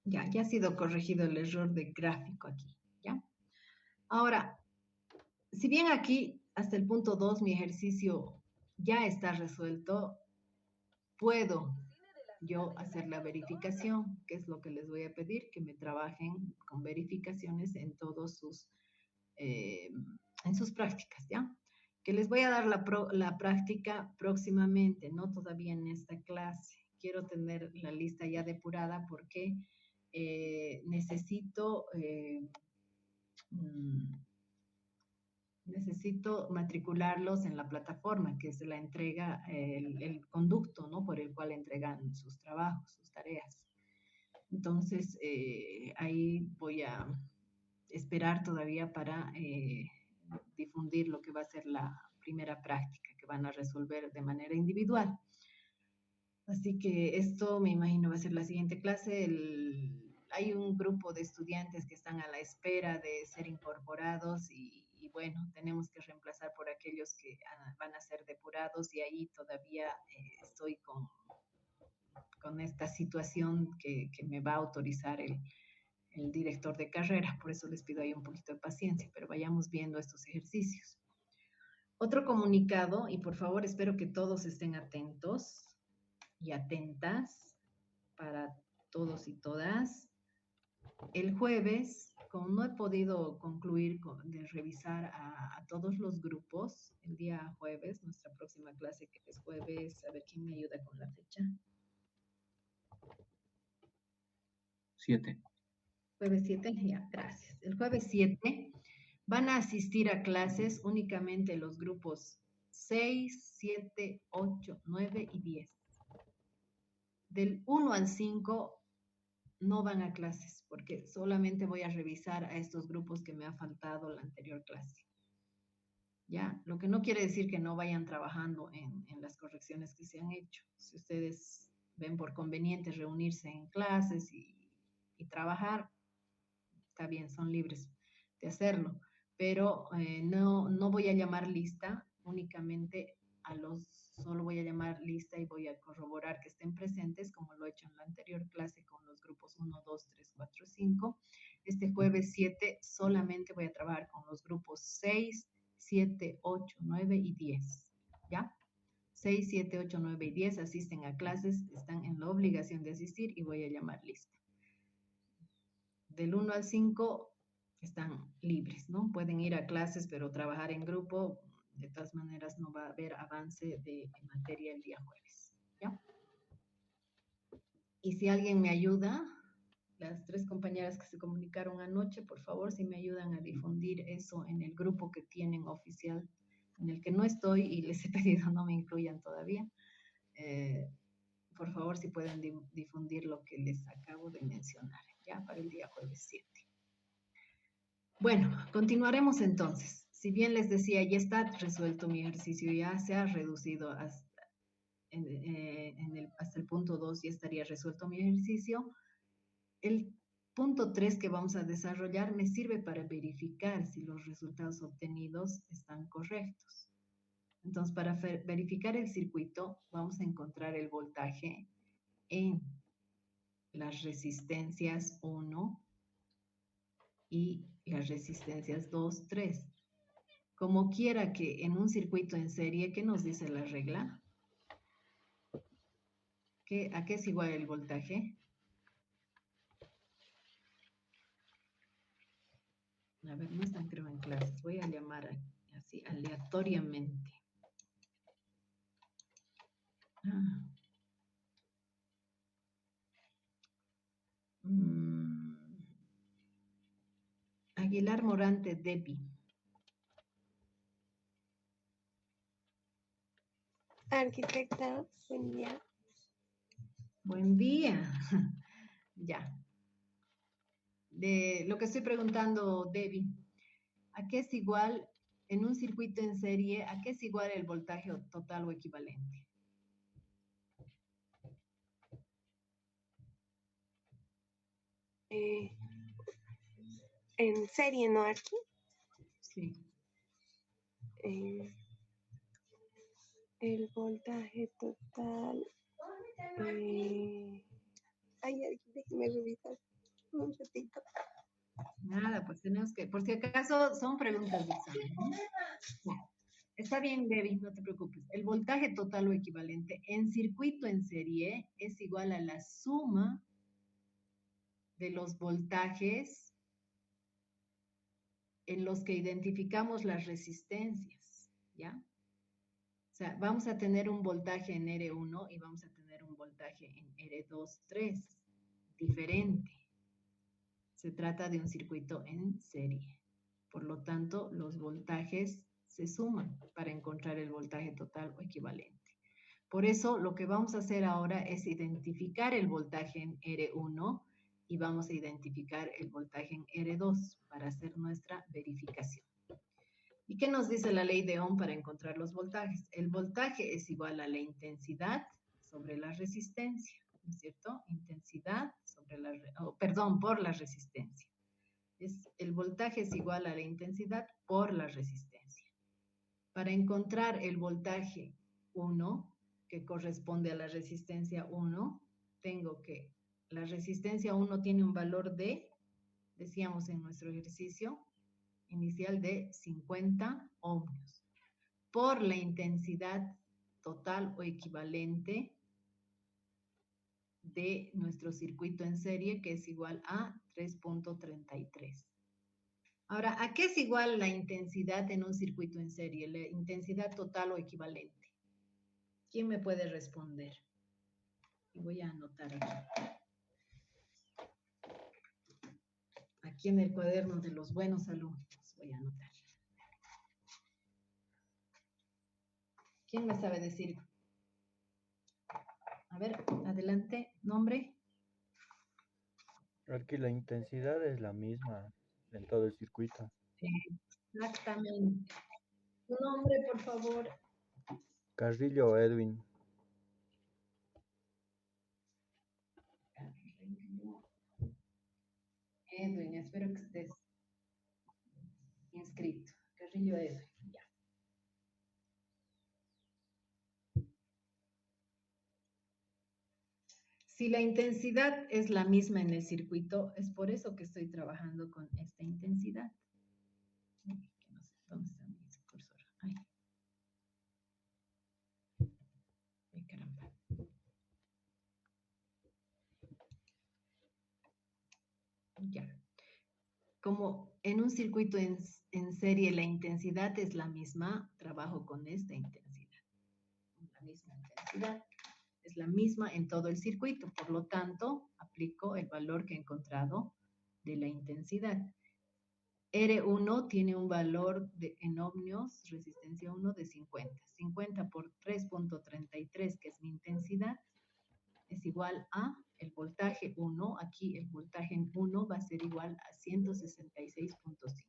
Ya ha sido corregido el error de gráfico aquí, ¿ya? Ahora, si bien aquí hasta el punto 2 mi ejercicio ya está resuelto, puedo yo hacer la verificación, que es lo que les voy a pedir, que me trabajen con verificaciones en todos sus, en sus prácticas, ¿ya? Que les voy a dar la práctica próximamente, no todavía en esta clase. Quiero tener la lista ya depurada porque necesito matricularlos en la plataforma, que es la entrega, el conducto, ¿no? Por el cual entregan sus trabajos, sus tareas. Entonces, ahí voy a esperar todavía para difundir lo que va a ser la primera práctica que van a resolver de manera individual. Así que esto me imagino va a ser la siguiente clase. Hay un grupo de estudiantes que están a la espera de ser incorporados y bueno, tenemos que reemplazar por aquellos que van a ser depurados y ahí todavía estoy con esta situación que me va a autorizar el director de carrera. Por eso les pido ahí un poquito de paciencia, pero vayamos viendo estos ejercicios. Otro comunicado, y por favor espero que todos estén atentos y atentas para todos y todas. El jueves, como no he podido concluir de revisar a todos los grupos, el día jueves, nuestra próxima clase que es jueves, a ver quién me ayuda con la fecha. 7. Jueves 7, ya, gracias. El jueves 7 van a asistir a clases únicamente los grupos 6, 7, 8, 9 y 10. Del 1 al 5 no van a clases porque solamente voy a revisar a estos grupos que me ha faltado la anterior clase. Ya, lo que no quiere decir que no vayan trabajando en las correcciones que se han hecho. Si ustedes ven por conveniente reunirse en clases y trabajar, está bien, son libres de hacerlo, pero no voy a llamar lista únicamente solo voy a llamar lista y voy a corroborar que estén presentes, como lo he hecho en la anterior clase con los grupos 1, 2, 3, 4, 5. Este jueves 7 solamente voy a trabajar con los grupos 6, 7, 8, 9 y 10, ¿ya? 6, 7, 8, 9 y 10 asisten a clases, están en la obligación de asistir y voy a llamar lista. Del 1 al 5 están libres, ¿no? Pueden ir a clases, pero trabajar en grupo, de todas maneras no va a haber avance de materia el día jueves, ¿ya? Y si alguien me ayuda, las 3 compañeras que se comunicaron anoche, por favor, si me ayudan a difundir eso en el grupo que tienen oficial, en el que no estoy y les he pedido no me incluyan todavía. Por favor, si pueden difundir lo que les acabo de mencionar, ya para el día jueves 7. Bueno, continuaremos entonces. Si bien les decía, ya está resuelto mi ejercicio, ya se ha reducido hasta el punto 2, ya estaría resuelto mi ejercicio. El punto 3 que vamos a desarrollar me sirve para verificar si los resultados obtenidos están correctos. Entonces, para verificar el circuito, vamos a encontrar el voltaje en las resistencias 1 y las resistencias 2, 3. Como quiera que en un circuito en serie, ¿qué nos dice la regla? ¿A qué es igual el voltaje? A ver, no están creo en clases. Voy a llamar así aleatoriamente. Aguilar Morante, Debbie. Arquitecta, buen día. Buen día. Ya. De lo que estoy preguntando, Debbie, ¿a qué es igual en un circuito en serie, a qué es igual el voltaje total o equivalente? En serie, ¿no, Arqui? Sí. El voltaje total. Ay, Arqui, déjeme revisar un ratito. Nada, pues tenemos que, por si acaso son preguntas de examen, ¿no? Bueno, está bien, Debbie, no te preocupes. El voltaje total o equivalente en circuito en serie es igual a la suma de los voltajes en los que identificamos las resistencias, ¿ya? O sea, vamos a tener un voltaje en R1 y vamos a tener un voltaje en R2, 3, diferente. Se trata de un circuito en serie. Por lo tanto, los voltajes se suman para encontrar el voltaje total o equivalente. Por eso, lo que vamos a hacer ahora es identificar el voltaje en R1 y vamos a identificar el voltaje en R2 para hacer nuestra verificación. ¿Y qué nos dice la ley de Ohm para encontrar los voltajes? El voltaje es igual a la intensidad sobre la resistencia, ¿no es cierto? Intensidad sobre por la resistencia. El voltaje es igual a la intensidad por la resistencia. Para encontrar el voltaje 1, que corresponde a la resistencia 1, tengo que la resistencia 1 tiene un valor de, decíamos en nuestro ejercicio inicial, de 50 ohmios, por la intensidad total o equivalente de nuestro circuito en serie, que es igual a 3.33. Ahora, ¿a qué es igual la intensidad en un circuito en serie? La intensidad total o equivalente. ¿Quién me puede responder? Y voy a anotar aquí. Aquí en el cuaderno de los buenos alumnos voy a anotar. ¿Quién me sabe decir? A ver, adelante, nombre. Aquí la intensidad es la misma en todo el circuito. Exactamente. Tu nombre, por favor. Carrillo Edwin. Edwin, espero que estés inscrito. Carrillo Edwin, ya. Si la intensidad es la misma en el circuito, es por eso que estoy trabajando con esta intensidad. No sé, ¿dónde está mi cursor? Ay. Ay, caramba. Ya. Como en un circuito en serie la intensidad es la misma, trabajo con esta intensidad. La misma intensidad. Es la misma en todo el circuito, por lo tanto, aplico el valor que he encontrado de la intensidad. R1 tiene un valor en ohmios, resistencia 1 de 50. 50 por 3.33, que es mi intensidad, es igual a el voltaje 1. Aquí el voltaje en 1 va a ser igual a 166.5.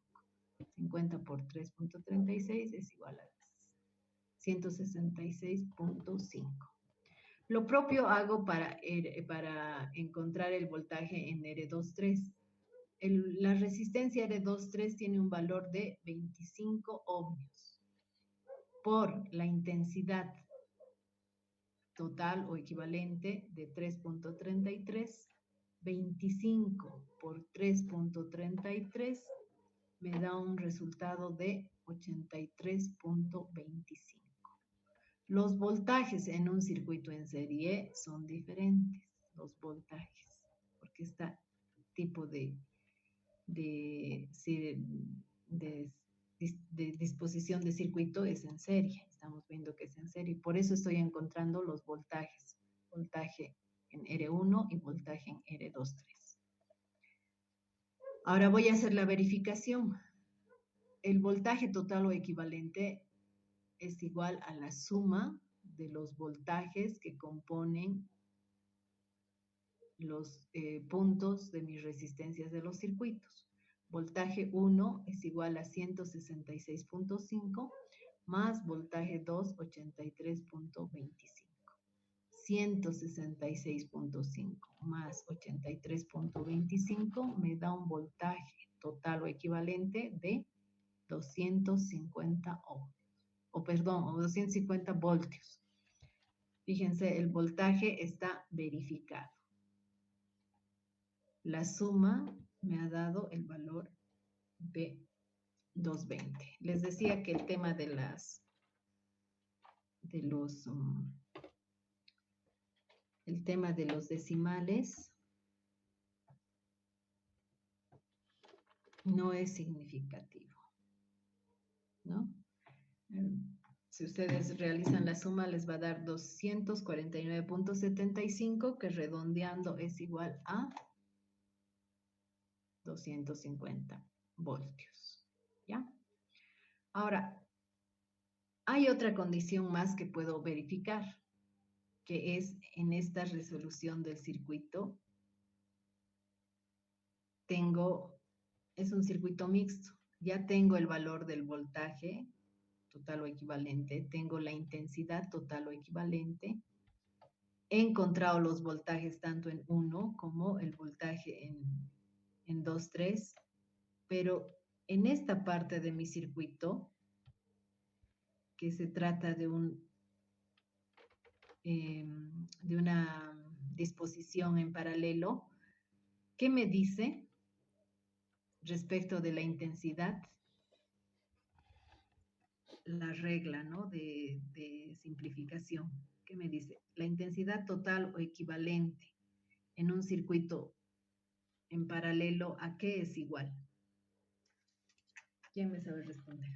50 por 3.36 es igual a 166.5. Lo propio hago para encontrar el voltaje en R23. La resistencia R23 tiene un valor de 25 ohmios por la intensidad total o equivalente de 3.33. 25 por 3.33 me da un resultado de 83.25. Los voltajes en un circuito en serie son diferentes, los voltajes, porque este tipo de disposición de circuito es en serie. Estamos viendo que es en serie. Por eso estoy encontrando los voltajes. Voltaje en R1 y voltaje en R23. Ahora voy a hacer la verificación. El voltaje total o equivalente es igual a la suma de los voltajes que componen los puntos de mis resistencias de los circuitos. Voltaje 1 es igual a 166.5 más voltaje 2, 83.25. 166.5 más 83.25 me da un voltaje total o equivalente de 250 ohmios. O 250 voltios. Fíjense, el voltaje está verificado. La suma me ha dado el valor de 220. Les decía que el tema de los decimales no es significativo, ¿no? Si ustedes realizan la suma, les va a dar 249.75, que redondeando es igual a 250 voltios, ¿ya? Ahora, hay otra condición más que puedo verificar, que es en esta resolución del circuito, es un circuito mixto. Ya tengo el valor del voltaje total o equivalente, tengo la intensidad total o equivalente, he encontrado los voltajes tanto en 1 como el voltaje en 2, 3, pero en esta parte de mi circuito, que se trata de de una disposición en paralelo, ¿qué me dice respecto de la intensidad? La regla, ¿no? de simplificación. ¿Qué me dice? La intensidad total o equivalente en un circuito en paralelo, ¿a qué es igual? ¿Quién me sabe responder?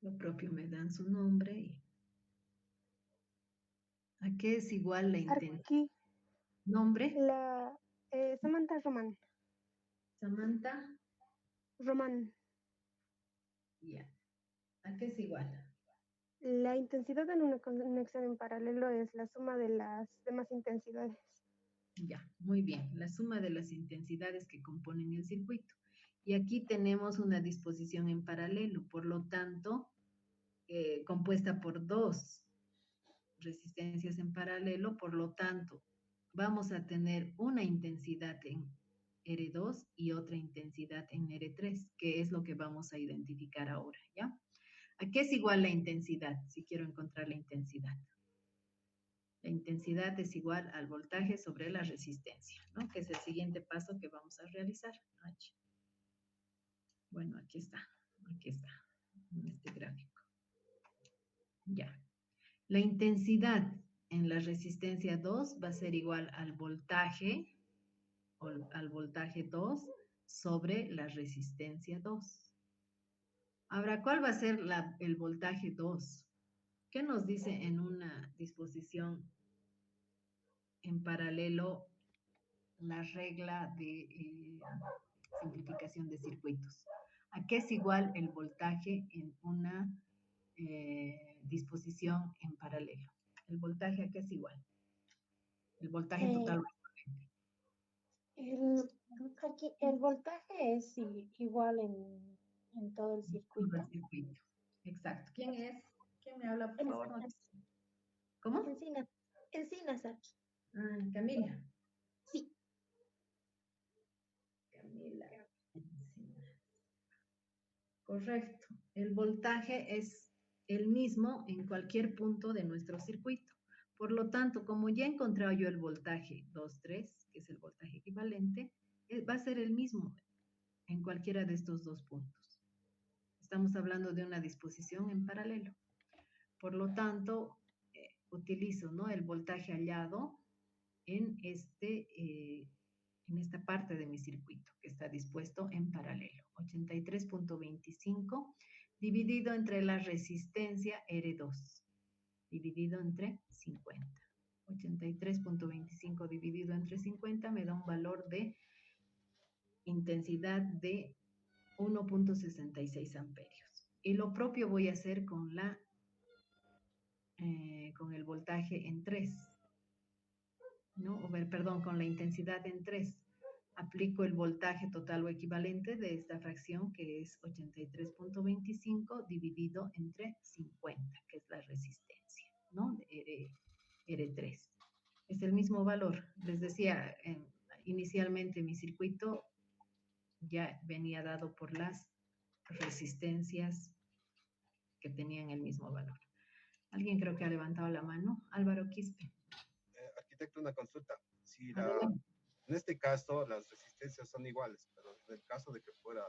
Lo propio, me dan su nombre y ¿a qué es igual la intensidad? Aquí, ¿Nombre? Samantha Román. Samantha. Román. Ya. ¿A qué es igual? La intensidad en una conexión en paralelo es la suma de las demás intensidades. Ya, muy bien. La suma de las intensidades que componen el circuito. Y aquí tenemos una disposición en paralelo, por lo tanto, compuesta por dos resistencias en paralelo, por lo tanto, vamos a tener una intensidad en R2 y otra intensidad en R3, que es lo que vamos a identificar ahora, ¿ya? ¿A qué es igual la intensidad? Si quiero encontrar la intensidad. La intensidad es igual al voltaje sobre la resistencia, ¿no? Que es el siguiente paso que vamos a realizar. Bueno, aquí está, en este gráfico. Ya. La intensidad en la resistencia 2 va a ser igual al voltaje 2 sobre la resistencia 2. Ahora, ¿cuál va a ser el voltaje 2? ¿Qué nos dice en una disposición en paralelo la regla de simplificación de circuitos? ¿A qué es igual el voltaje en una disposición en paralelo? ¿El voltaje a qué es igual? El voltaje total. El voltaje es igual en todo el circuito. El circuito. Exacto. ¿Quién es? ¿Quién me habla, por favor? ¿Cómo? Encinas aquí. Camila. Sí. Camila. Correcto. El voltaje es el mismo en cualquier punto de nuestro circuito. Por lo tanto, como ya he encontrado yo el voltaje 2, 3, que es el voltaje equivalente, va a ser el mismo en cualquiera de estos dos puntos. Estamos hablando de una disposición en paralelo. Por lo tanto, utilizo, ¿no?, el voltaje hallado en esta parte de mi circuito que está dispuesto en paralelo. 83.25 dividido entre la resistencia R2, dividido entre 50. 83.25 dividido entre 50 me da un valor de intensidad de 1.66 amperios. Y lo propio voy a hacer con el voltaje en 3, ¿no? Perdón, con la intensidad en 3. Aplico el voltaje total o equivalente de esta fracción, que es 83.25 dividido entre 50, que es la resistencia, ¿no? De R3. Es el mismo valor. Les decía, inicialmente mi circuito ya venía dado por las resistencias que tenían el mismo valor. Alguien creo que ha levantado la mano. Álvaro Quispe. Arquitecto, una consulta. Si en este caso las resistencias son iguales, pero en el caso de que fuera,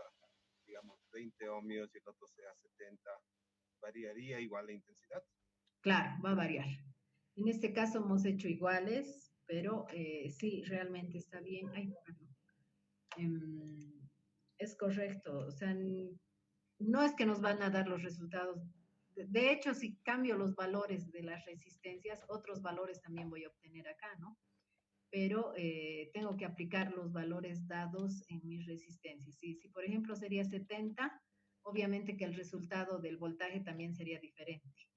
digamos, 20 ohmios y el otro sea 70, ¿variaría igual la intensidad? Claro, va a variar. En este caso hemos hecho iguales, pero sí, realmente está bien. Es correcto. O sea, no es que nos van a dar los resultados. De hecho, si cambio los valores de las resistencias, otros valores también voy a obtener acá, ¿no? Pero tengo que aplicar los valores dados en mis resistencias. Si por ejemplo sería 70, obviamente que el resultado del voltaje también sería diferente.